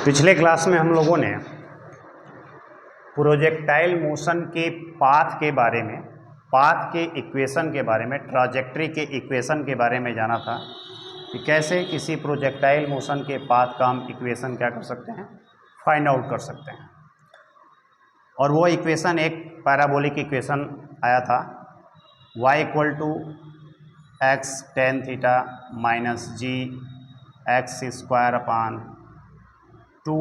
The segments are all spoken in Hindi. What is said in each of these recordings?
पिछले क्लास में हम लोगों ने प्रोजेक्टाइल मोशन के पाथ के बारे में, पाथ के इक्वेशन के बारे में, ट्राजेक्ट्री के इक्वेशन के बारे में जाना था कि कैसे किसी प्रोजेक्टाइल मोशन के पाथ का हम इक्वेशन क्या कर सकते हैं, फाइंड आउट कर सकते हैं। और वो इक्वेशन एक पैराबोलिक इक्वेशन आया था, y equal to x tan theta minus g x square upon 2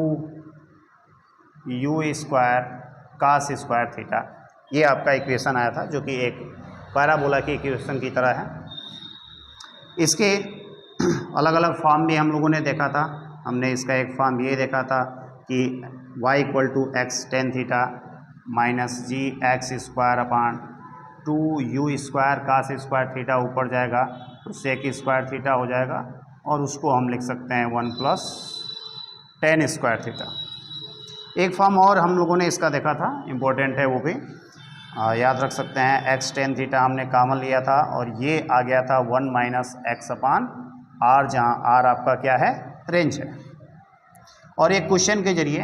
u square cos square theta. ये आपका इक्वेशन आया था जो कि एक पैराबोला की इक्वेशन की तरह है। इसके अलग अलग फॉर्म भी हम लोगों ने देखा था। हमने इसका एक फॉर्म ये देखा था कि y equal to x tan theta minus g x square upon 2 u square cos square theta ऊपर जाएगा तो सेक स्क्वायर थीटा हो जाएगा और उसको हम लिख सकते हैं 1 प्लस टेन स्क्वायर थीटा। एक फॉर्म और हम लोगों ने इसका देखा था, इम्पोर्टेंट है वो भी, याद रख सकते हैं। एक्स टेन थीटा हमने कॉमन लिया था और ये आ गया था 1 माइनस एक्स अपान आर, जहाँ आर आपका क्या है, रेंज है। और एक क्वेश्चन के जरिए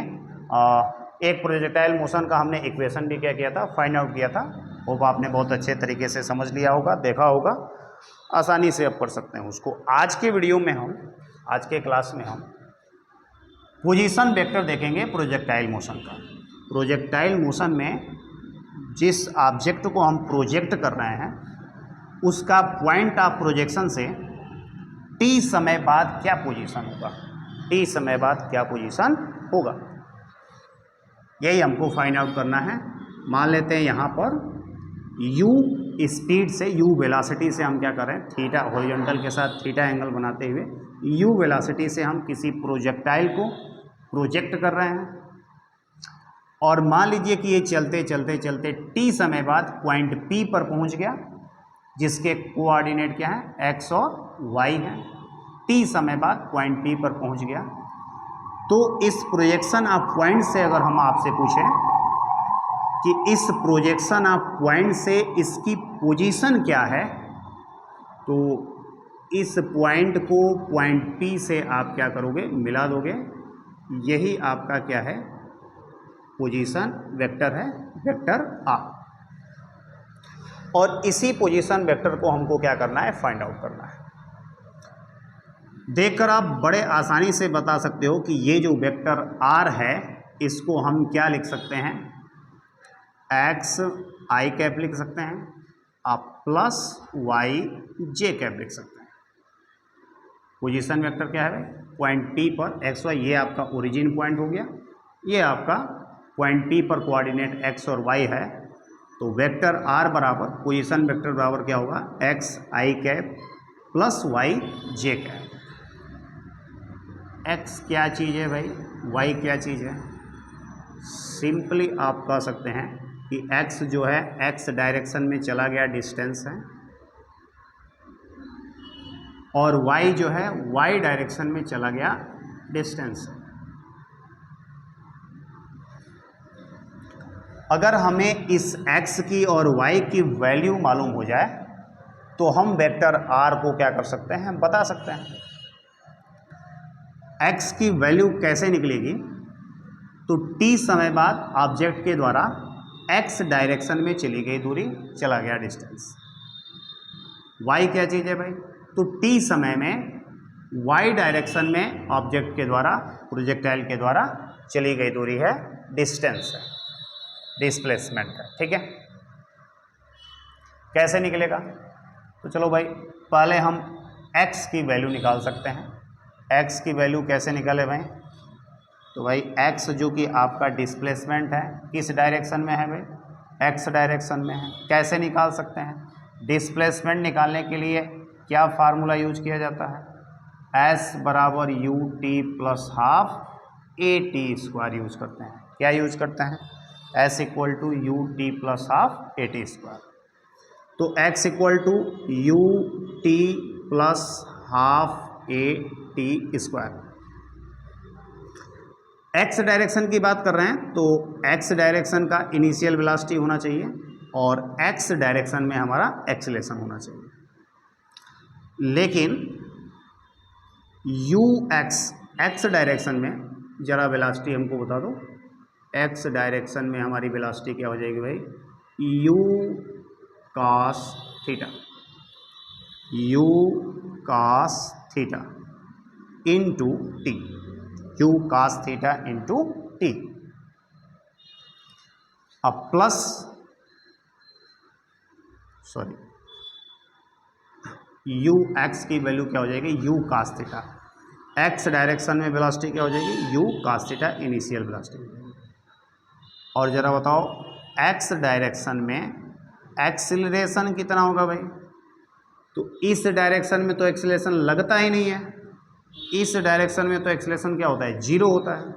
एक प्रोजेक्टाइल मोशन का हमने इक्वेशन भी क्या किया था, फाइंड आउट किया था। होप आपने बहुत अच्छे तरीके से समझ लिया होगा, देखा होगा, आसानी से आप कर सकते हैं उसको। आज के वीडियो में हम, आज के क्लास में हम पोजीशन वेक्टर देखेंगे प्रोजेक्टाइल मोशन का। प्रोजेक्टाइल मोशन में जिस ऑब्जेक्ट को हम प्रोजेक्ट कर रहे हैं उसका पॉइंट ऑफ प्रोजेक्शन से टी समय बाद क्या पोजीशन होगा, टी समय बाद क्या पोजीशन होगा, यही हमको फाइंड आउट करना है। मान लेते हैं यहाँ पर u स्पीड से, u वेलोसिटी से हम क्या कर रहे हैं, थीटा हॉरिजॉन्टल के साथ थीटा एंगल बनाते हुए u वेलोसिटी से हम किसी प्रोजेक्टाइल को प्रोजेक्ट कर रहे हैं। और मान लीजिए कि ये चलते चलते चलते t समय बाद पॉइंट P पर पहुंच गया, जिसके कोऑर्डिनेट क्या है, x और y है। t समय बाद पॉइंट P पर पहुंच गया तो इस प्रोजेक्शन ऑफ पॉइंट से अगर हम आपसे पूछें कि इस प्रोजेक्शन ऑफ पॉइंट से इसकी पोजीशन क्या है, तो इस पॉइंट को पॉइंट P से आप क्या करोगे, मिला दोगे। यही आपका क्या है, पोजीशन वेक्टर है, वेक्टर R। और इसी पोजीशन वेक्टर को हमको क्या करना है, फाइंड आउट करना है। देखकर आप बड़े आसानी से बता सकते हो कि ये जो वेक्टर R है इसको हम क्या लिख सकते हैं, एक्स आई कैप लिख सकते हैं, आप प्लस वाई जे कैप लिख सकते हैं। पोजीशन वेक्टर क्या है, पॉइंट P पर एक्स वाई, ये आपका ओरिजिन पॉइंट हो गया, ये आपका पॉइंट P पर कोऑर्डिनेट एक्स और वाई है। तो वेक्टर R बराबर, पोजीशन वेक्टर बराबर क्या होगा, एक्स आई कैप प्लस वाई जे कैप। एक्स क्या चीज़ है भाई, वाई क्या चीज़ है, सिंपली आप कह सकते हैं कि x जो है x डायरेक्शन में चला गया, डिस्टेंस है, और y जो है y डायरेक्शन में चला गया, डिस्टेंस है। अगर हमें इस x की और y की वैल्यू मालूम हो जाए तो हम वेक्टर r को क्या कर सकते हैं, बता सकते हैं। x की वैल्यू कैसे निकलेगी, तो t समय बाद ऑब्जेक्ट के द्वारा x डायरेक्शन में चली गई दूरी, चला गया डिस्टेंस। y क्या चीज़ है भाई, तो t समय में y डायरेक्शन में ऑब्जेक्ट के द्वारा, प्रोजेक्टाइल के द्वारा चली गई दूरी है, डिस्टेंस है, डिस्प्लेसमेंट है। ठीक है, कैसे निकलेगा, तो चलो भाई पहले हम x की वैल्यू निकाल सकते हैं। x की वैल्यू कैसे निकाले भाई, तो भाई x जो कि आपका डिस्प्लेसमेंट है, किस डायरेक्शन में है भाई, x डायरेक्शन में है। कैसे निकाल सकते हैं, डिस्प्लेसमेंट निकालने के लिए क्या फार्मूला यूज किया जाता है, s बराबर u t plus half A T square use करते हैं। क्या यूज करते हैं, s equal to u t plus half A T square. तो x equal to u t plus half A T square. x direction की बात कर रहे हैं तो x डायरेक्शन का इनिशियल वेलोसिटी होना चाहिए और x डायरेक्शन में हमारा एक्सेलेरेशन होना चाहिए। लेकिन u x डायरेक्शन में जरा वेलोसिटी हमको बता दो। एक्स डायरेक्शन में हमारी वेलोसिटी क्या हो जाएगी भाई, you cos theta, u cos theta into t, you cos theta into T. अब प्लस यू एक्स की वैल्यू क्या हो जाएगी, u cos theta. X direction में वेलोसिटी क्या हो जाएगी, u cos theta initial velocity. और ज़रा बताओ एक्स डायरेक्शन में एक्सीलरेशन कितना होगा भाई, तो इस डायरेक्शन में तो एक्सीलरेशन लगता ही नहीं है, इस डायरेक्शन में तो एक्सीलरेशन क्या होता है, जीरो होता है।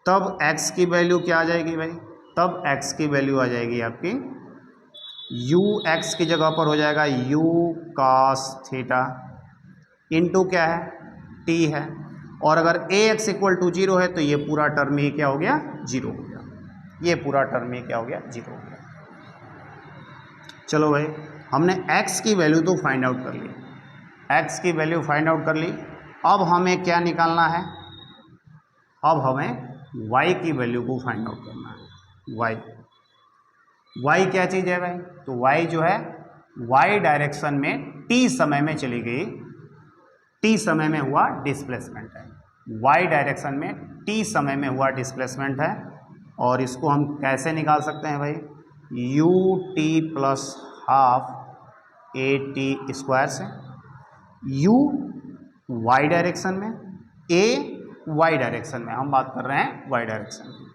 तब एक्स की वैल्यू क्या आ जाएगी भाई, तब एक्स की वैल्यू आ जाएगी आपकी, यू एक्स की जगह पर हो जाएगा यू कॉस थीटा इंटू क्या है, टी है। और अगर ए एक्स इक्वल टू जीरो है तो ये पूरा टर्म ही क्या हो गया, जीरो हो गया, ये पूरा टर्म ही क्या हो गया, जीरो हो गया। चलो भाई, हमने x की वैल्यू तो फाइंड आउट कर ली, x की वैल्यू फाइंड आउट कर ली। अब हमें क्या निकालना है, अब हमें y की वैल्यू को फाइंड आउट करना है। y क्या चीज़ है भाई, तो y जो है y डायरेक्शन में t समय में चली गई, t समय में हुआ डिस्प्लेसमेंट है, y डायरेक्शन में t समय में हुआ डिस्प्लेसमेंट है। और इसको हम कैसे निकाल सकते हैं भाई, you t plus half A T square से, u y डायरेक्शन में, a y डायरेक्शन में, हम बात कर रहे हैं y डायरेक्शन में।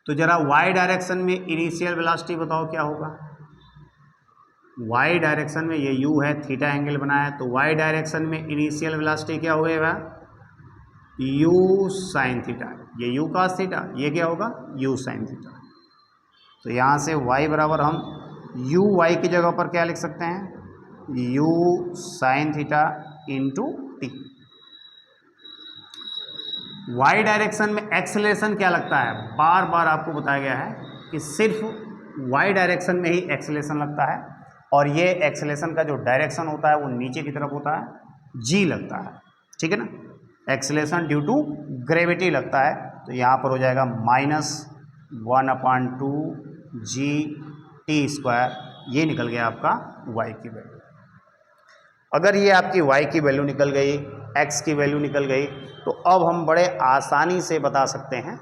तो जरा y डायरेक्शन में इनिशियल वेलोसिटी बताओ क्या होगा, y डायरेक्शन में ये u है, थीटा एंगल बनाया, तो y डायरेक्शन में इनिशियल वेलोसिटी क्या होगा, u साइन थीटा, ये u cos थीटा, ये क्या होगा u साइन थीटा। तो यहाँ से y बराबर हम u y की जगह पर क्या लिख सकते हैं, u sine theta into T. y direction में एक्सेलरेशन क्या लगता है, बार बार आपको बताया गया है कि सिर्फ y डायरेक्शन में ही एक्सेलरेशन लगता है, और ये एक्सेलरेशन का जो डायरेक्शन होता है वो नीचे की तरफ होता है, g लगता है, ठीक है ना, एक्सेलरेशन ड्यू टू ग्रेविटी लगता है। तो यहाँ पर हो जाएगा -1/2 जी टी स्क्वायर, ये निकल गया आपका y की वैल्यू। अगर ये आपकी y की वैल्यू निकल गई, x की वैल्यू निकल गई, तो अब हम बड़े आसानी से बता सकते हैं,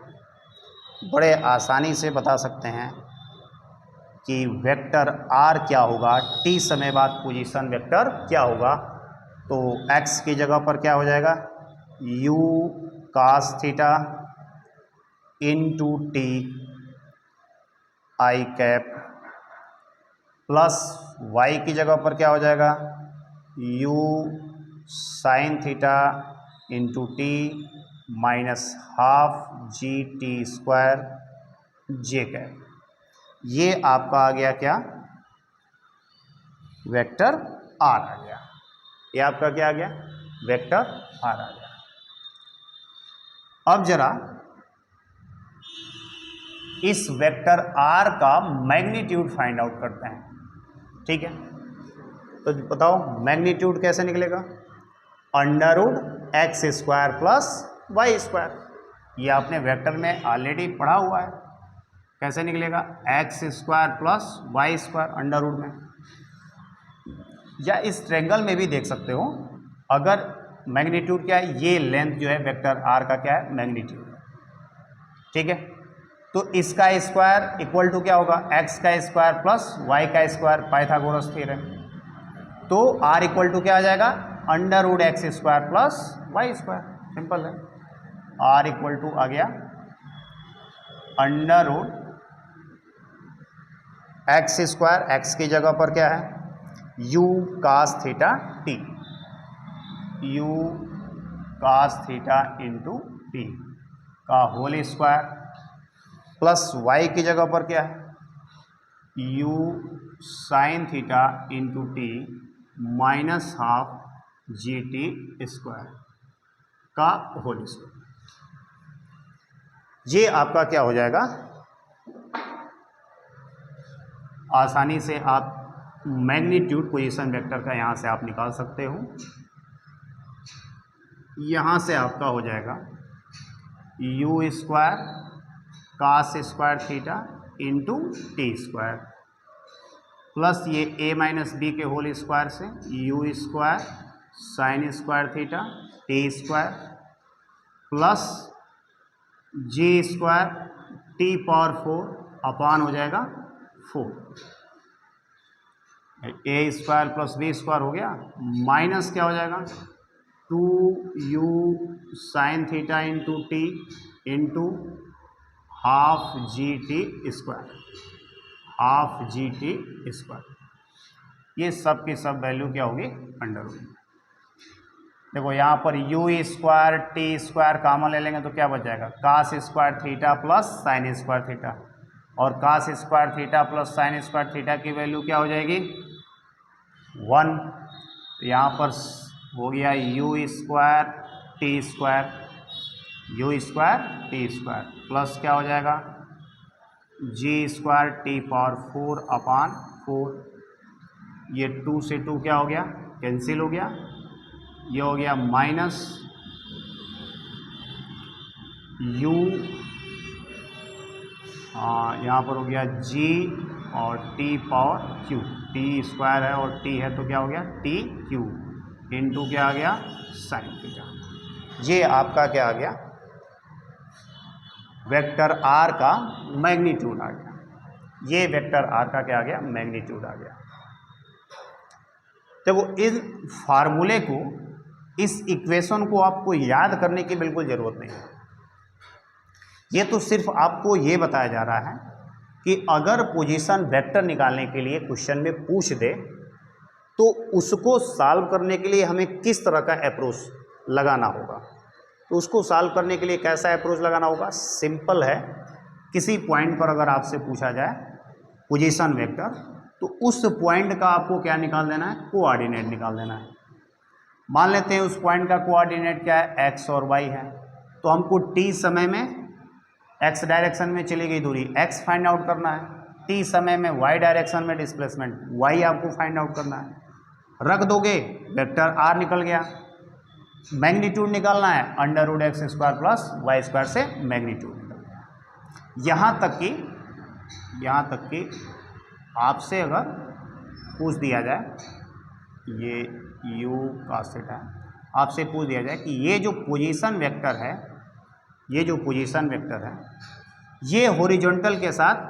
बड़े आसानी से बता सकते हैं कि वेक्टर r क्या होगा, t समय बाद पोजीशन वेक्टर क्या होगा। तो x की जगह पर क्या हो जाएगा, u cos theta into T I cap, plus y की जगह पर क्या हो जाएगा, u sine theta into T minus half G T square J cap. ये आपका आ गया क्या, वेक्टर आर आ गया, ये आपका क्या आ गया, वेक्टर आर आ गया। अब जरा इस वेक्टर आर का मैग्नीट्यूड फाइंड आउट करते हैं, ठीक है। तो बताओ मैग्नीट्यूड कैसे निकलेगा, √x square plus y square, ये आपने वेक्टर में ऑलरेडी पढ़ा हुआ है, कैसे निकलेगा, x square plus y square under root में। या इस ट्रेंगल में भी देख सकते हो, अगर मैग्नीट्यूड क्या है, ये लेंथ जो है वेक्टर आर का क्या है, मैग्नीट्यूड, ठीक है। तो इसका स्क्वायर इक्वल टू क्या होगा, x का स्क्वायर प्लस y का स्क्वायर, पाइथागोरस थ्योरम। तो r इक्वल टू क्या आ जाएगा, √x square plus y square, simple है। r इक्वल टू आ गया √x स्क्वायर, x की जगह पर क्या है, u cos theta t, u cos theta into T का होल स्क्वायर, प्लस y की जगह पर क्या है, u sine theta into T minus half G T square का होल स्क्वायर। ये आपका क्या हो जाएगा, आसानी से आप मैग्नीट्यूड पोजीशन वेक्टर का यहाँ से आप निकाल सकते हो। यहाँ से आपका हो जाएगा u square cos square theta into T square plus ये ए माइनस बी के होल स्क्वायर से u square sine square theta t square plus g square T power 4 upon हो जाएगा 4, a square plus b square हो गया, माइनस क्या हो जाएगा 2u sine theta into t into half G T square, half G T square. ये सब की सब वैल्यू क्या होगी अंडर रूट। देखो यहाँ पर U square T square common ले लेंगे तो क्या बच जाएगा cos square theta plus sine square theta, और cos square theta plus sine square theta की वैल्यू क्या हो जाएगी 1। तो यहाँ पर हो गया you square T square, U square T square plus क्या हो जाएगा G square T power 4 upon 4, ये 2 से 2 क्या हो गया कैंसिल हो गया, ये हो गया माइनस यू, यहाँ पर हो गया जी और T power Q, T square है और टी है तो क्या हो गया टी क्यू इंटू क्या आ गया साइन थीटा। ये आपका क्या आ गया वेक्टर आर का मैग्नीट्यूड आ गया, ये वेक्टर आर का क्या आ गया मैग्नीट्यूड आ गया। देखो इस फार्मूले को, इस इक्वेशन को आपको याद करने की बिल्कुल ज़रूरत नहीं है, ये तो सिर्फ आपको ये बताया जा रहा है कि अगर पोजीशन वेक्टर निकालने के लिए क्वेश्चन में पूछ दे तो उसको सॉल्व करने के लिए हमें किस तरह का अप्रोच लगाना होगा। तो उसको सॉल्व करने के लिए कैसा अप्रोच लगाना होगा, सिंपल है, किसी पॉइंट पर अगर आपसे पूछा जाए पोजीशन वेक्टर तो उस पॉइंट का आपको क्या निकाल देना है कोऑर्डिनेट निकाल देना है। मान लेते हैं उस पॉइंट का कोऑर्डिनेट क्या है एक्स और वाई है, तो हमको टी समय में एक्स डायरेक्शन में चली गई दूरी एक्स फाइंड आउट करना है, टी समय में वाई डायरेक्शन में डिस्प्लेसमेंट वाई आपको फाइंड आउट करना है। रख दोगे वेक्टर आर निकल गया, मैग्नीट्यूड निकालना है under root x square plus y square से मैग्नीट्यूड निकल गया। यहाँ तक कि आपसे अगर पूछ दिया जाए ये u cos थीटा, आपसे पूछ दिया जाए कि ये जो पोजीशन वेक्टर है, ये जो पोजीशन वेक्टर है ये हॉरिजॉन्टल के साथ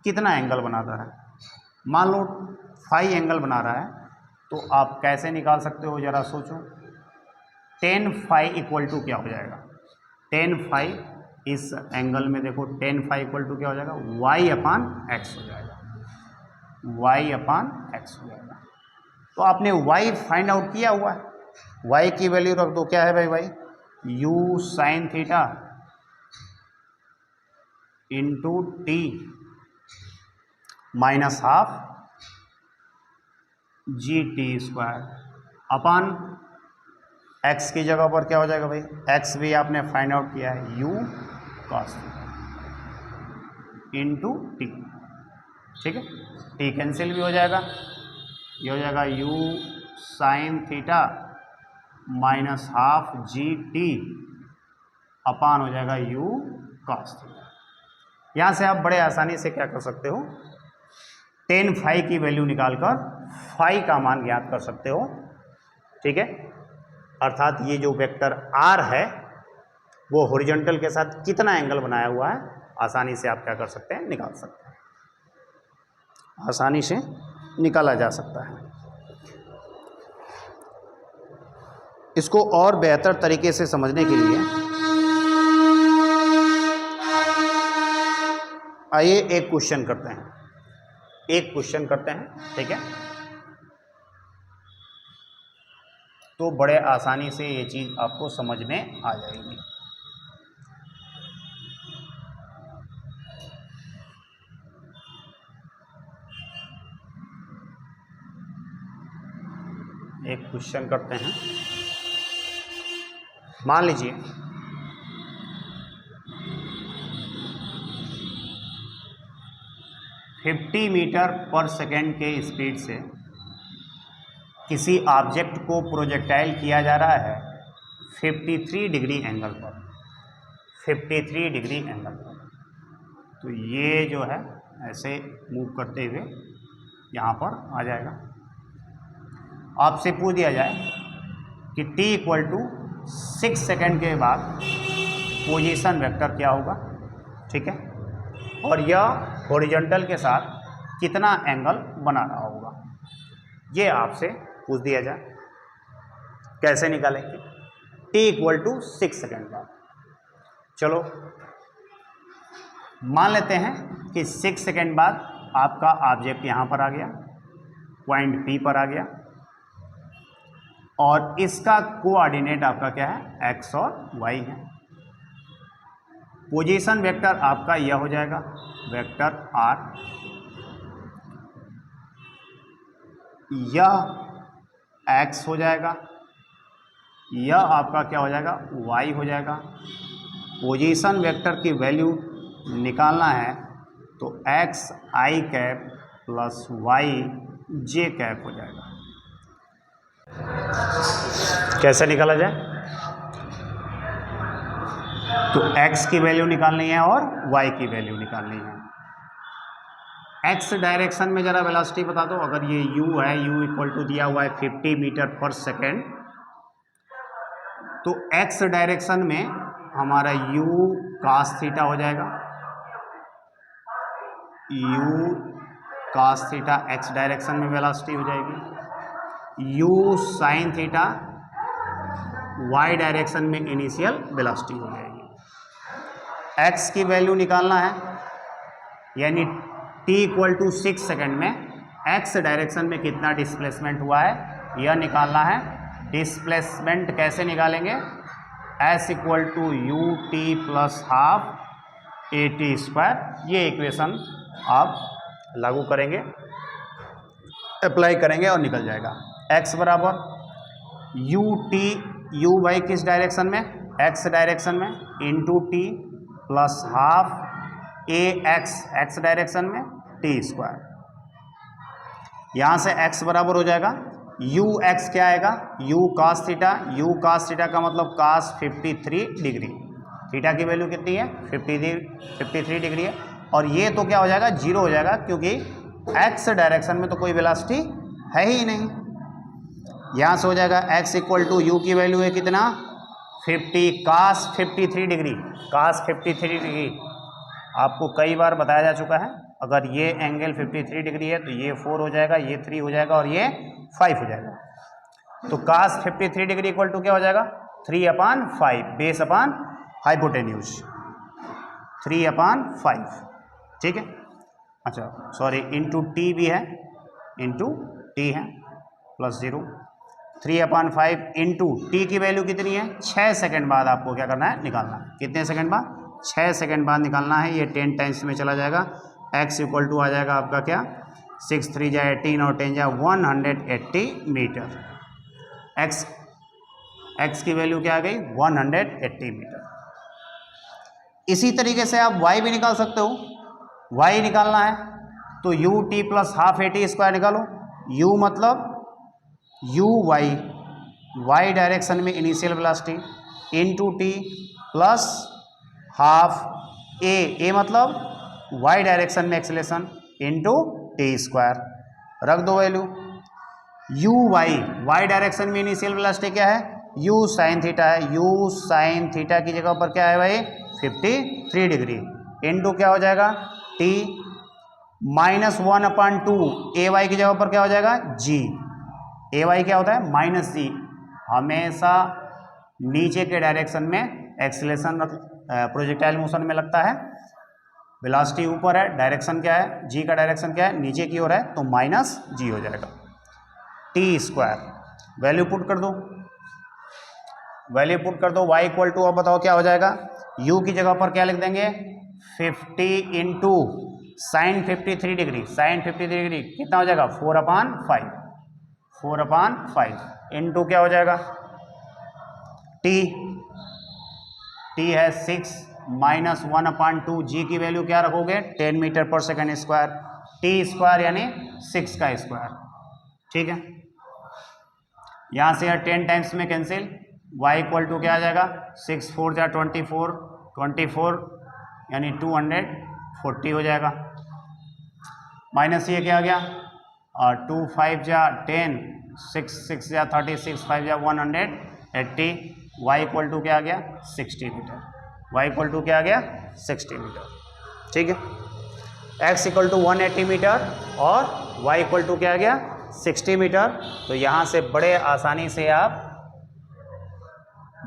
कितना एंगल बनाता है, मान लो फाई एंगल बना रहा है, तो आप कैसे निकाल सकते हो ज़रा सोचो। टेन फाई इक्वल टू क्या हो जाएगा, टेन फाई इस एंगल में देखो टेन फाई इक्वल टू क्या हो जाएगा वाई अपान एक्स हो जाएगा, वाई अपान एक्स हो जाएगा। तो आपने वाई फाइंड आउट किया हुआ है, वाई की वैल्यू रख दो, क्या है भाई Y u sine theta into T minus half G T square upon x की जगह पर क्या हो जाएगा भाई एक्स भी आपने फाइंड आउट किया है यू कॉस इंटू टी, ठीक है, टी कैंसिल भी हो जाएगा, ये हो जाएगा U sine theta minus half G T upon हो जाएगा यू कॉस थीटा। यहाँ से आप बड़े आसानी से क्या कर सकते हो टेन फाई की वैल्यू निकालकर फाई का मान ज्ञात कर सकते हो, ठीक है। अर्थात ये जो वेक्टर आर है वो हॉरिजॉन्टल के साथ कितना एंगल बनाया हुआ है आसानी से आप क्या कर सकते हैं निकाल सकते हैं, आसानी से निकाला जा सकता है। इसको और बेहतर तरीके से समझने के लिए आइए एक क्वेश्चन करते हैं, ठीक है। तो बड़े आसानी से ये चीज़ आपको समझ में आ जाएगी। एक क्वेश्चन करते हैं, मान लीजिए फिफ्टी मीटर पर सेकेंड के स्पीड से किसी ऑब्जेक्ट को प्रोजेक्टाइल किया जा रहा है 53 डिग्री एंगल पर, 53 डिग्री एंगल पर। तो ये जो है ऐसे मूव करते हुए यहाँ पर आ जाएगा। आपसे पूछ दिया जाए कि t इक्वल टू 6 सेकेंड के बाद पोजीशन वेक्टर क्या होगा, ठीक है, और यह हॉरिजॉन्टल के साथ कितना एंगल बना रहा होगा, ये आपसे पूछ दिया जाए। कैसे निकालेंगे? t इक्वल टू 6 सेकेंड बाद। चलो मान लेते हैं कि 6 सेकेंड बाद आपका ऑब्जेक्ट यहाँ पर आ गया, पॉइंट P पर आ गया, और इसका कोऑर्डिनेट आपका क्या है, x और y है। पोजीशन वेक्टर आपका यह हो जाएगा, वेक्टर r, यह x हो जाएगा, यह आपका क्या हो जाएगा, y हो जाएगा। पोजीशन वेक्टर की वैल्यू निकालना है तो x i cap plus y j cap हो जाएगा। कैसे निकाला जाए? तो x की वैल्यू निकालनी है और y की वैल्यू निकालनी है। x डायरेक्शन में जरा वेलोसिटी बता दो। अगर ये u है, u इक्वल टू दिया हुआ है 50 मीटर पर सेकेंड, तो x डायरेक्शन में हमारा u cos थीटा हो जाएगा, u cos theta x direction में वेलोसिटी हो जाएगी, u sin theta y direction में इनिशियल वेलोसिटी हो जाएगी। x की वैल्यू निकालना है, यानी t इक्वल टू 6 सेकेंड में x डायरेक्शन में कितना डिस्प्लेसमेंट हुआ है यह निकालना है। डिस्प्लेसमेंट कैसे निकालेंगे? s equal to u t plus half A T square. ये इक्वेशन आप लागू करेंगे, अप्लाई करेंगे और निकल जाएगा। x बराबर यू टी, यू वाई किस डायरेक्शन में, x डायरेक्शन में, इंटू टी प्लस हाफ ए एक्स डायरेक्शन में टी स्क्वायर। यहाँ से x बराबर हो जाएगा यू एक्स क्या आएगा, you cos theta, you cos theta का मतलब cos 53 डिग्री, थीटा की वैल्यू कितनी है 53 डिग्री है, और ये तो क्या हो जाएगा, जीरो हो जाएगा, क्योंकि x डायरेक्शन में तो कोई वेलोसिटी है ही नहीं। यहाँ से हो जाएगा x इक्वल टू यू की वैल्यू है कितना 50 cos 53 डिग्री, cos 53 डिग्री आपको कई बार बताया जा चुका है। अगर ये एंगल 53 डिग्री है तो ये 4 हो जाएगा, ये 3 हो जाएगा और ये 5 हो जाएगा। तो cos 53 डिग्री इक्वल टू क्या हो जाएगा 3/5 बेस अपॉन हाइपोटेन्यूज, 3/5, ठीक है। अच्छा सॉरी, इंटू टी भी है, इंटू टी है प्लस 0, 3/5 इंटू टी की वैल्यू कितनी है 6 सेकेंड बाद आपको क्या करना है, निकालना है। कितने सेकेंड बाद? 6 सेकेंड बाद निकालना है। ये 10 टाइम्स में चला जाएगा। x इक्वल टू आ जाएगा आपका क्या 6 3 जा 18 और 10 जा 180 मीटर। x की वैल्यू क्या आ गई 180 मीटर। इसी तरीके से आप y भी निकाल सकते हो। y निकालना है तो u t plus half A T square निकालो। u मतलब u y डायरेक्शन में initial velocity into T plus half A मतलब y डायरेक्शन में एक्सेलेरेशन इंटू टी स्क्वायर। रख दो वैल्यू। u y डायरेक्शन में इनिशियल वेलोसिटी क्या है, u साइन थीटा है। u साइन थीटा की जगह पर क्या है भाई 53 डिग्री इंटू क्या हो जाएगा t -1/2 ए वाई की जगह पर क्या हो जाएगा g। ए वाई क्या होता है माइनस जी, हमेशा नीचे के डायरेक्शन में एक्सेलेरेशन प्रोजेक्टाइल मोशन में लगता है। वेलोसिटी ऊपर है, डायरेक्शन क्या है, जी का डायरेक्शन क्या है नीचे की ओर है, तो माइनस जी हो जाएगा। टी स्क्वायर वैल्यू पुट कर दो, वैल्यू पुट कर दो। y इक्वल टू अब बताओ क्या हो जाएगा, u की जगह पर क्या लिख देंगे 50 into sine 53 degree, sine 53 degree कितना हो जाएगा 4/5, 4/5 इंटू क्या हो जाएगा t है 6 -1/2 जी की वैल्यू क्या रखोगे 10 मीटर पर सेकेंड स्क्वायर, टी स्क्वायर यानी 6 का स्क्वायर, ठीक है। यहाँ से यार 10 टाइम्स में कैंसिल, y इक्वल टू क्या आ जाएगा, 6 4 जा 24, 24 यानी 240 हो जाएगा, माइनस ये क्या आ गया, और 2 5 जा 10, 6 6 जा 36, 5 जा 180, y इक्वल टू क्या आ गया, 60 मीटर, y इक्वल टू क्या आ गया, 60 मीटर। ठीक है, x इक्वल टू 180 मीटर और y इक्वल टू क्या आ गया, 60 मीटर। तो यहाँ से बड़े आसानी से आप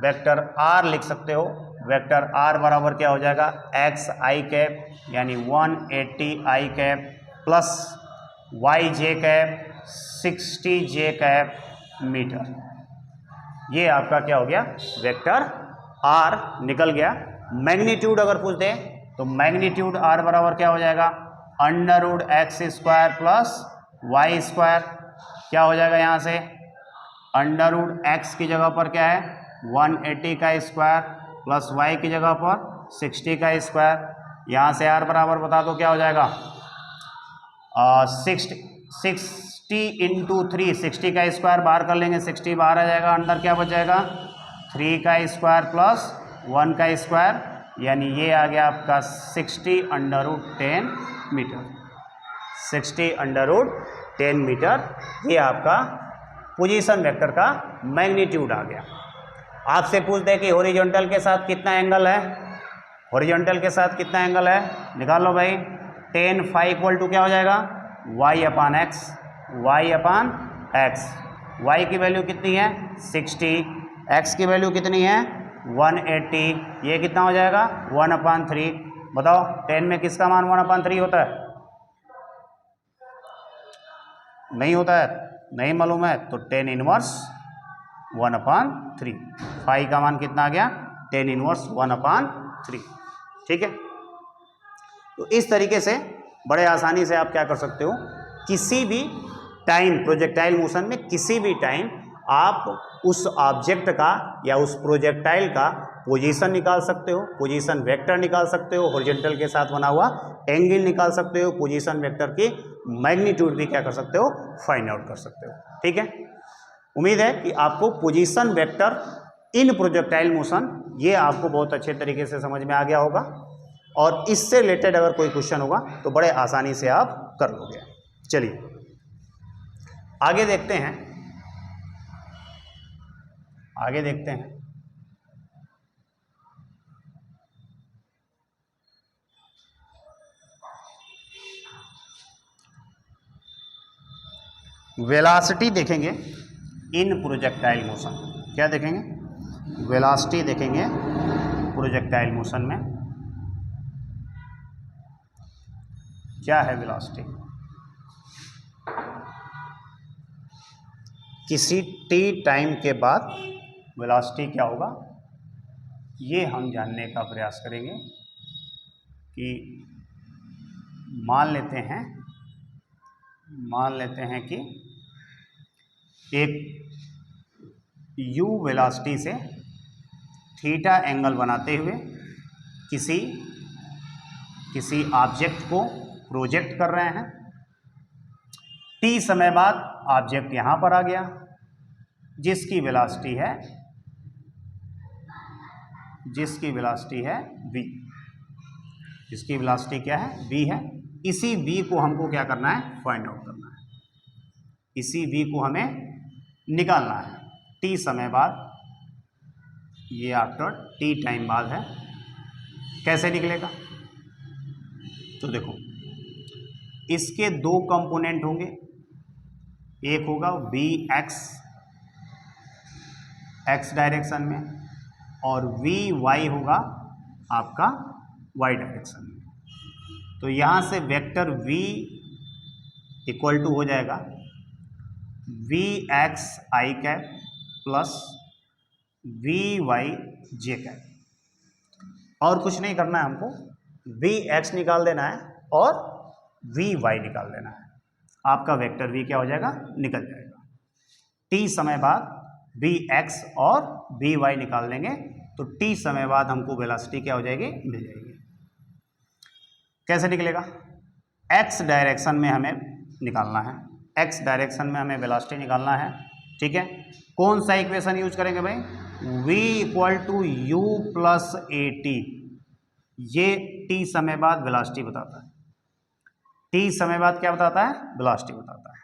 वेक्टर r लिख सकते हो। वेक्टर r बराबर क्या हो जाएगा, x i कैप यानी 180 i cap plus y j cap 60 j cap metre. ये आपका क्या हो गया, वेक्टर r निकल गया। मैग्नीट्यूड अगर पूछ दे तो मैग्नीट्यूड r बराबर क्या हो जाएगा, under root x square plus y square. क्या हो जाएगा यहाँ से, अंडर रूट एक्स की जगह पर क्या है 180 का स्क्वायर प्लस वाई की जगह पर 60 का स्क्वायर। यहाँ से r बराबर बता दो क्या हो जाएगा, 60 इंटू 3, 60 का स्क्वायर बाहर कर लेंगे, 60 बाहर आ जाएगा, अंदर क्या बच जाएगा 3 का स्क्वायर प्लस 1 का स्क्वायर, यानी ये आ गया आपका 60 under root 10 metre, 60 under root 10 metre. ये आपका पोजीशन वेक्टर का मैग्नीट्यूड आ गया। आपसे पूछते हैं कि हॉरिजॉन्टल के साथ कितना एंगल है, हॉरिजॉन्टल के साथ कितना एंगल है, निकाल लो भाई। 10 फाई इक्वल टू क्या हो जाएगा, y अपान एक्स, y अपान एक्स। y की वैल्यू कितनी है 60, x की वैल्यू कितनी है 180, ये कितना हो जाएगा 1/3। बताओ 10 में किसका मान 1/3 होता है, नहीं होता है, नहीं मालूम है तो 10 इनवर्स 1/3। फाई का मान कितना आ गया 10 इनवर्स 1/3। ठीक है, तो इस तरीके से बड़े आसानी से आप क्या कर सकते हो, किसी भी टाइम प्रोजेक्टाइल मोशन में किसी भी टाइम आप उस ऑब्जेक्ट का या उस प्रोजेक्टाइल का पोजीशन निकाल सकते हो, पोजीशन वेक्टर निकाल सकते हो, हॉरिजॉन्टल के साथ बना हुआ एंगल निकाल सकते हो, पोजीशन वेक्टर की मैग्नीट्यूड भी क्या कर सकते हो, फाइंड आउट कर सकते हो। ठीक है, उम्मीद है कि आपको पोजीशन वेक्टर इन प्रोजेक्टाइल मोशन ये आपको बहुत अच्छे तरीके से समझ में आ गया होगा, और इससे रिलेटेड अगर कोई क्वेश्चन होगा तो बड़े आसानी से आप कर लोगे। चलिए आगे देखते हैं, आगे देखते हैं। वेलोसिटी देखेंगे इन प्रोजेक्टाइल मोशन, क्या देखेंगे, वेलोसिटी देखेंगे प्रोजेक्टाइल मोशन में। क्या है वेलोसिटी, किसी t टाइम के बाद वेलोसिटी क्या होगा, ये हम जानने का प्रयास करेंगे। कि मान लेते हैं कि एक u वेलोसिटी से थीटा एंगल बनाते हुए किसी ऑब्जेक्ट को प्रोजेक्ट कर रहे हैं। t समय बाद ऑब्जेक्ट यहाँ पर आ गया, जिसकी वेलोसिटी है v, जिसकी वेलोसिटी क्या है v है। इसी v को हमको क्या करना है, फाइंड आउट करना है, इसी v को हमें निकालना है t समय बाद, ये आफ्टर t टाइम बाद है। कैसे निकलेगा, तो देखो इसके दो कंपोनेंट होंगे, एक होगा vx x डायरेक्शन में और vy होगा आपका y डायरेक्शन में। तो यहाँ से वेक्टर v इक्वल टू हो जाएगा vx i cap plus vy j cap. और कुछ नहीं करना है हमको, vx निकाल देना है और vy निकाल देना है, आपका वेक्टर v क्या हो जाएगा, निकल जाएगा। t समय बाद vx और vy निकाल देंगे तो t समय बाद हमको वेलोसिटी क्या हो जाएगी, मिल जाएगी। कैसे निकलेगा, x डायरेक्शन में हमें निकालना है, x डायरेक्शन में हमें वेलोसिटी निकालना है। ठीक है, कौन सा इक्वेशन यूज करेंगे भाई, v equal to u plus a t, ये t समय बाद वेलोसिटी बताता है, t समय बाद क्या बताता है, वेलोसिटी बताता है।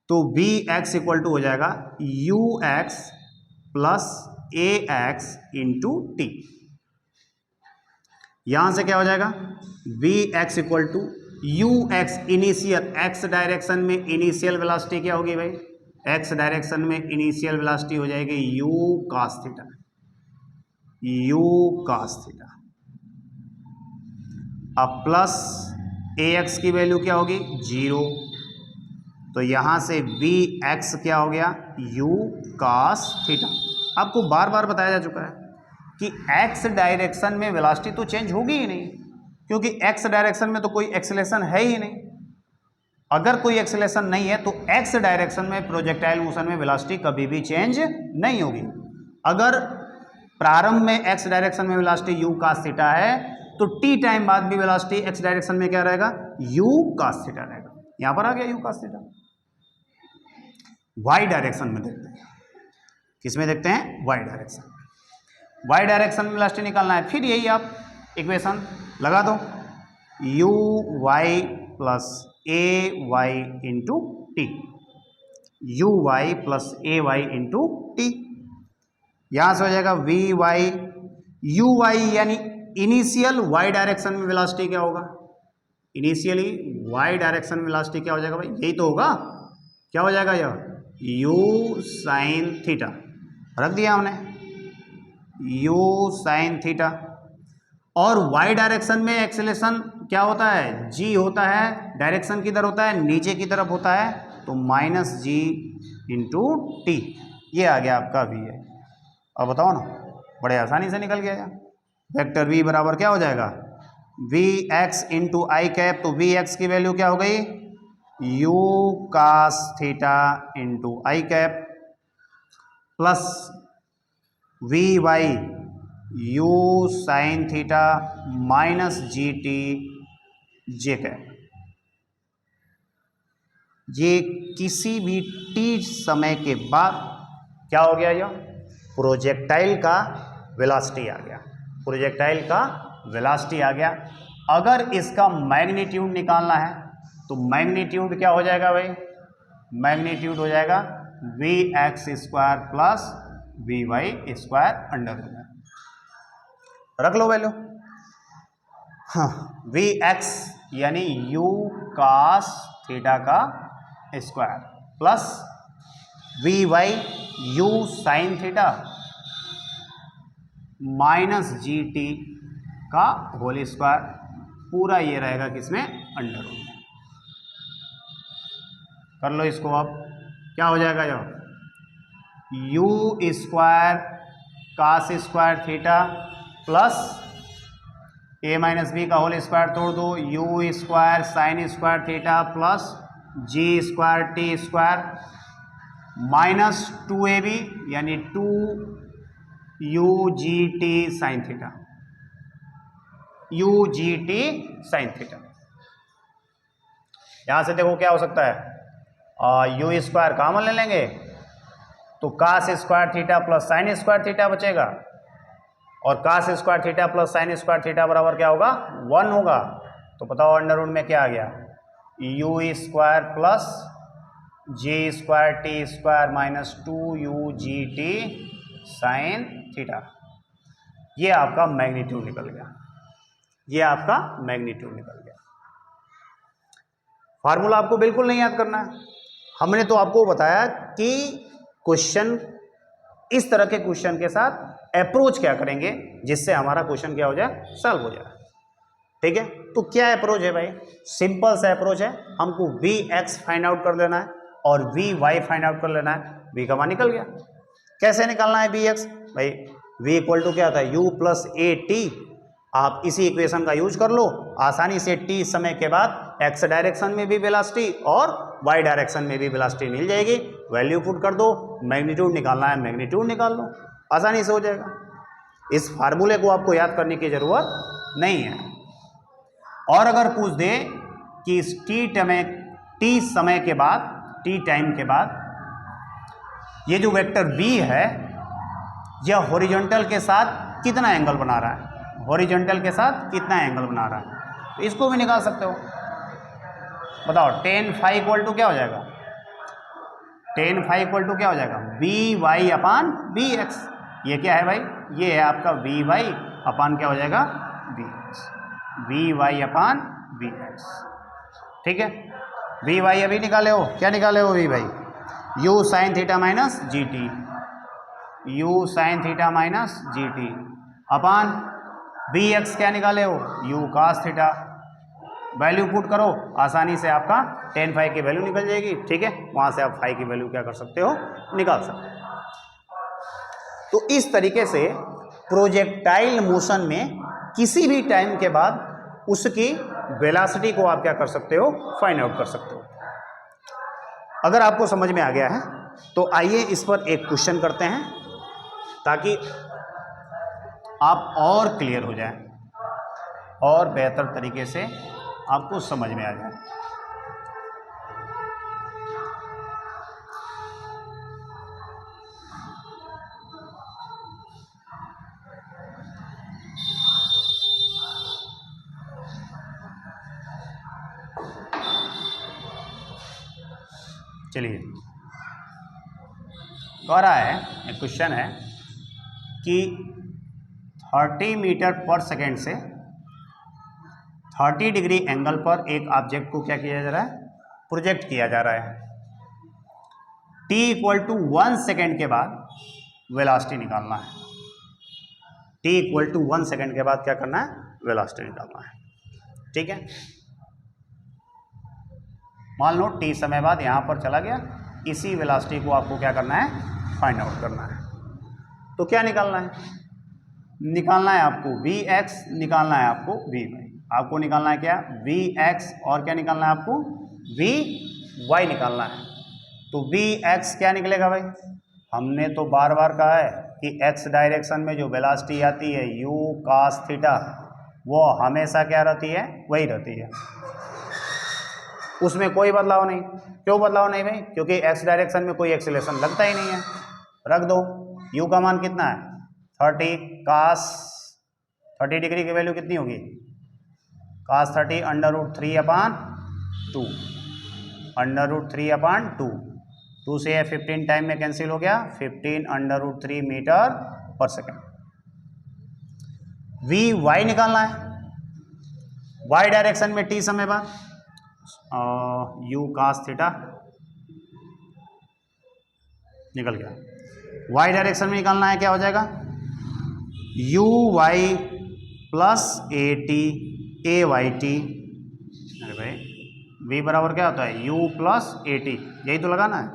तो वी एक्स इक्वल टू हो जाएगा u x plus a x into t. यहां से क्या हो जाएगा, v x equal to u x initial, x direction में इनिशियल वेलोसिटी क्या होगी भाई, एक्स डायरेक्शन में इनिशियल वेलोसिटी हो जाएगी u cos theta, u cos theta. अब प्लस ए एक्स की वैल्यू क्या होगी, 0, तो यहां से वी एक्स क्या हो गया, यू कॉस थीटा। आपको बार बार बताया जा चुका है कि एक्स डायरेक्शन में वेलोसिटी तो चेंज होगी ही नहीं, क्योंकि एक्स डायरेक्शन में तो कोई एक्सेलेरेशन है ही नहीं। अगर कोई एक्सेलेरेशन नहीं है तो एक्स डायरेक्शन में प्रोजेक्टाइल मोशन में वेलोसिटी कभी भी चेंज नहीं होगी। अगर प्रारंभ में एक्स डायरेक्शन में वेलोसिटी यू कॉस थीटा है तो टी टाइम बाद भी वेलोसिटी एक्स डायरेक्शन में क्या रहेगा, यू कॉस थीटा रहेगा। यहां पर आ गया u cos theta. Y direction में देखते हैं, किसमें देखते हैं, वाई डायरेक्शन। वाई डायरेक्शन में वेलोसिटी निकालना है, फिर यही आप इक्वेशन लगा दो, u y plus a y into t, u y plus a y into t. यहां से हो जाएगा वी वाई, यू वाई यानी इनिशियल वाई डायरेक्शन में वेलोसिटी क्या होगा, इनिशियली वाई डायरेक्शन में वेलोसिटी क्या हो जाएगा भाई, यही तो होगा, क्या हो जाएगा यह, यू साइन थीटा, रख दिया हमने, यू साइन थीटा। और वाई डायरेक्शन में एक्सेलेरेशन क्या होता है, जी होता है, डायरेक्शन किधर होता है, नीचे की तरफ होता है, तो माइनस जी इंटू टी, ये आ गया आपका वी है। अब बताओ ना, बड़े आसानी से निकल गया। वेक्टर वी बराबर क्या हो जाएगा, v x into i cap, तो वी एक्स की वैल्यू क्या हो गई, u cos theta into i cap, plus v y u sine theta minus g t j cap. ये किसी भी टी समय के बाद क्या हो गया, यह प्रोजेक्टाइल का वेलोसिटी आ गया, प्रोजेक्टाइल का वेलोसिटी आ गया। अगर इसका मैग्नीट्यूड निकालना है तो मैग्नीट्यूड क्या हो जाएगा भाई, मैग्नीट्यूड हो जाएगा v x square plus v y square under root में, रख लो वैल्यू। हाँ, वी एक्स यानी यू कास थीटा का square plus v y u sine theta minus g t का होल स्क्वायर, पूरा ये रहेगा किसमें, अंडर रूट में। कर लो इसको, अब क्या हो जाएगा, यह u square cos square theta plus a minus b का होल स्क्वायर तोड़ दो, u square sine square theta plus g square T square minus 2ab यानी 2 u g t sine theta, u g t sine theta. यहां से देखो क्या हो सकता है, यू स्क्वायर कॉमन ले लेंगे तो cos square theta plus sine square theta बचेगा, और cos square theta plus sine square theta बराबर क्या होगा, 1 होगा। तो बताओ अंडर रूट में क्या आ गया, you square plus g square T square minus 2 u g t sine theta. ये आपका मैग्नीट्यूड निकल गया, ये आपका मैग्नीट्यूड निकल गया। फार्मूला आपको बिल्कुल नहीं याद करना है, हमने तो आपको बताया कि क्वेश्चन, इस तरह के क्वेश्चन के साथ अप्रोच क्या करेंगे जिससे हमारा क्वेश्चन क्या हो जाए, सॉल्व हो जाए। ठीक है, तो क्या अप्रोच है भाई, सिंपल सा अप्रोच है, हमको वी एक्स फाइंड आउट कर लेना है और वी वाई फाइंड आउट कर लेना है। वी का मान निकल गया, कैसे निकालना है वी एक्स, भाई वी इक्वल टू क्या था, यू प्लस ए टी। आप इसी इक्वेशन का यूज कर लो, आसानी से टी समय के बाद एक्स डायरेक्शन में भी वेलोसिटी और वाई डायरेक्शन में भी वेलोसिटी मिल जाएगी। वैल्यू पुट कर दो, मैग्नीट्यूड निकालना है मैग्नीट्यूड निकाल लो, आसानी से हो जाएगा। इस फार्मूले को आपको याद करने की जरूरत नहीं है। और अगर पूछ दे कि इस टी समय के बाद, टी टाइम के बाद ये जो वेक्टर b है यह हॉरिजॉन्टल के साथ कितना एंगल बना रहा है, हॉरिजॉन्टल के साथ कितना एंगल बना रहा है, तो इसको भी निकाल सकते हो। बताओ tan फाई इक्वल टू क्या हो जाएगा, tan फाई इक्वल टू क्या हो जाएगा, B Y upon b x. ये क्या है भाई, ये है आपका वी वाई अपान क्या हो जाएगा, b x, v y upon b x. ठीक है, वी वाई अभी निकाले हो, क्या निकाले हो v y, u sine theta minus g t, u sine theta minus g T upon b x क्या निकाले हो, u cos theta. Value put करो, आसानी से आपका tan फाई की वैल्यू निकल जाएगी। ठीक है, वहाँ से आप फाई की वैल्यू क्या कर सकते हो, निकाल सकते हो। तो इस तरीके से प्रोजेक्टाइल मोशन में किसी भी टाइम के बाद उसकी वेलोसिटी को आप क्या कर सकते हो, फाइंड आउट कर सकते हो। अगर आपको समझ में आ गया है तो आइए इस पर एक क्वेश्चन करते हैं ताकि आप और क्लियर हो जाए और बेहतर तरीके से आपको समझ में आ जाए। चलिए, कह रहा है, एक क्वेश्चन है कि 30 मीटर पर सेकेंड से 30 डिग्री एंगल पर एक ऑब्जेक्ट को क्या किया जा रहा है, प्रोजेक्ट किया जा रहा है। t इक्वल टू 1 सेकेंड के बाद वेलोसिटी निकालना है। t इक्वल टू 1 सेकेंड के बाद क्या करना है, वेलोसिटी निकालना है। ठीक है, मान लो t समय बाद यहाँ पर चला गया, इसी वेलोसिटी को आपको क्या करना है, फाइंड आउट करना है। तो क्या निकालना है, निकालना है आपको vx, निकालना है आपको vy। आपको निकालना है क्या, vx और क्या निकालना है आपको, vy निकालना है। तो vx क्या निकलेगा भाई, हमने तो बार बार कहा है कि x डायरेक्शन में जो वेलोसिटी आती है u cos थीटा, वो हमेशा क्या रहती है, वही रहती है, उसमें कोई बदलाव नहीं। क्यों बदलाव नहीं भाई, क्योंकि x डायरेक्शन में कोई एक्सीलरेशन लगता ही नहीं है। रख दो, u का मान कितना है 30, cos 30 डिग्री की वैल्यू कितनी होगी, cos 30 √3 अपान 2, √3 अपान 2, 2 से 15 टाइम में कैंसिल हो गया, 15 √3 मीटर पर सेकेंड। vy निकालना है, y डायरेक्शन में t समय बाद u cos थीटा निकल गया। y डायरेक्शन में निकालना है, क्या हो जाएगा, u y plus a t a y t. अरे भाई v बराबर क्या होता है, u प्लस ए टी, यही तो लगाना है,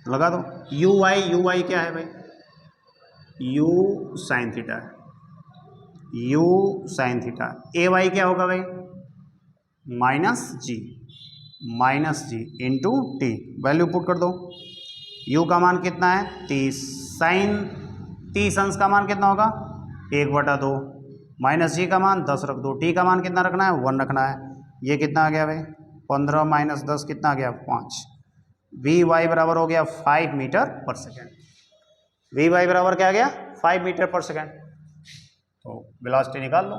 लगा दो। u y क्या है भाई, u साइन थीटा है, u साइन थीटा। ए वाई क्या होगा भाई, माइनस जी इंटू टी। वैल्यू पुट कर दो, u का मान कितना है 30, साइन 30 अंश का मान कितना होगा 1/2, माइनस जी का मान 10 रख दो, टी का मान कितना रखना है 1 रखना है। ये कितना आ गया भाई, 15 माइनस 10 कितना आ गया 5। वी वाई बराबर हो गया 5 मीटर पर सेकेंड। वी वाई बराबर क्या आ गया 5 मीटर पर सेकेंड। तो वेलोसिटी निकाल लो,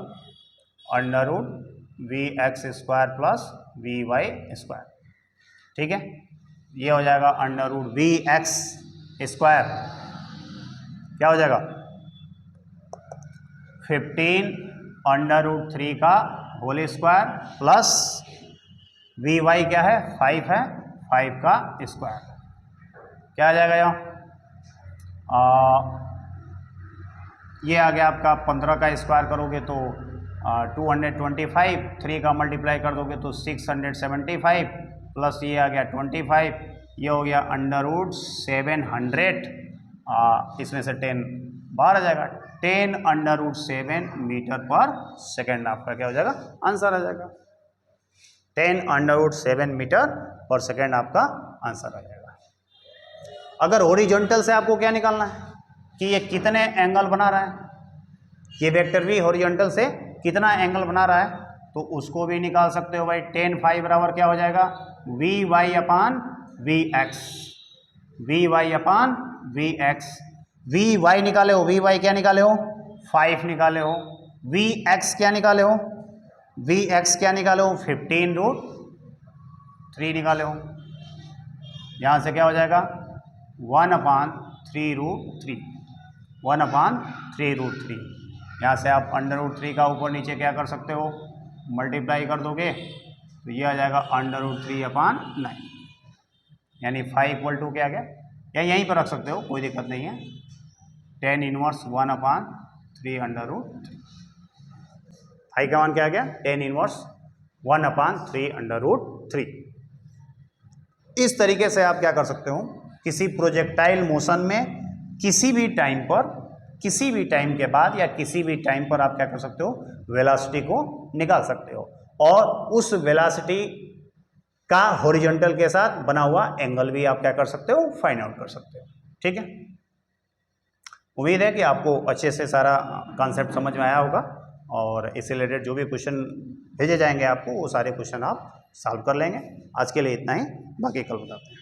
√vx² प्लस vy²। ठीक है, ये हो जाएगा √vx², क्या हो जाएगा 15 √3 का होल स्क्वायर प्लस vy क्या है 5 है, 5 का स्क्वायर। क्या आ जाएगा यहाँ, ये आ गया आपका 15 का स्क्वायर करोगे तो 225, 3 का मल्टीप्लाई कर दोगे तो 675 प्लस ये आ गया 25, ये हो गया √700, इसमें से 10 बाहर आ जाएगा, 10 √7 मीटर पर सेकेंड आपका क्या हो जाएगा आंसर आ जाएगा। 10 √7 मीटर पर सेकेंड आपका आंसर आ जाएगा। अगर हॉरिजॉन्टल से आपको क्या निकालना है कि ये कितने एंगल बना रहा है, ये वेक्टर भी हॉरिजॉन्टल से कितना एंगल बना रहा है, तो उसको भी निकाल सकते हो भाई। tan फाई बराबर क्या हो जाएगा vy upon vx। V y upon v x. V y निकाले हो, वी वाई क्या निकाले हो 5 निकाले हो, वी एक्स क्या निकाले हो, वी एक्स क्या निकाले हो 15√3 निकाले हो। यहाँ से क्या हो जाएगा 1/3√3, 1/3√3। यहाँ से आप √3 का ऊपर नीचे क्या कर सकते हो मल्टीप्लाई कर दोगे तो ये आ जाएगा √3/9, यानी 5 इक्वल टू क्या गया, या यहीं पर रख सकते हो कोई दिक्कत नहीं है, 10 इनवर्स 1/3√3। फाई का मान क्या आ गया 10 इनवर्स 1/3√3। इस तरीके से आप क्या कर सकते हो किसी प्रोजेक्टाइल मोशन में किसी भी टाइम पर, किसी भी टाइम के बाद या किसी भी टाइम पर आप क्या कर सकते हो वेलोसिटी को निकाल सकते हो, और उस वेलोसिटी का हॉरिजॉन्टल के साथ बना हुआ एंगल भी आप क्या कर सकते हो फाइंड आउट कर सकते हो। ठीक है, उम्मीद है कि आपको अच्छे से सारा कॉन्सेप्ट समझ में आया होगा, और इससे रिलेटेड जो भी क्वेश्चन भेजे जाएंगे आपको वो सारे क्वेश्चन आप सॉल्व कर लेंगे। आज के लिए इतना ही, बाकी कल बताते हैं।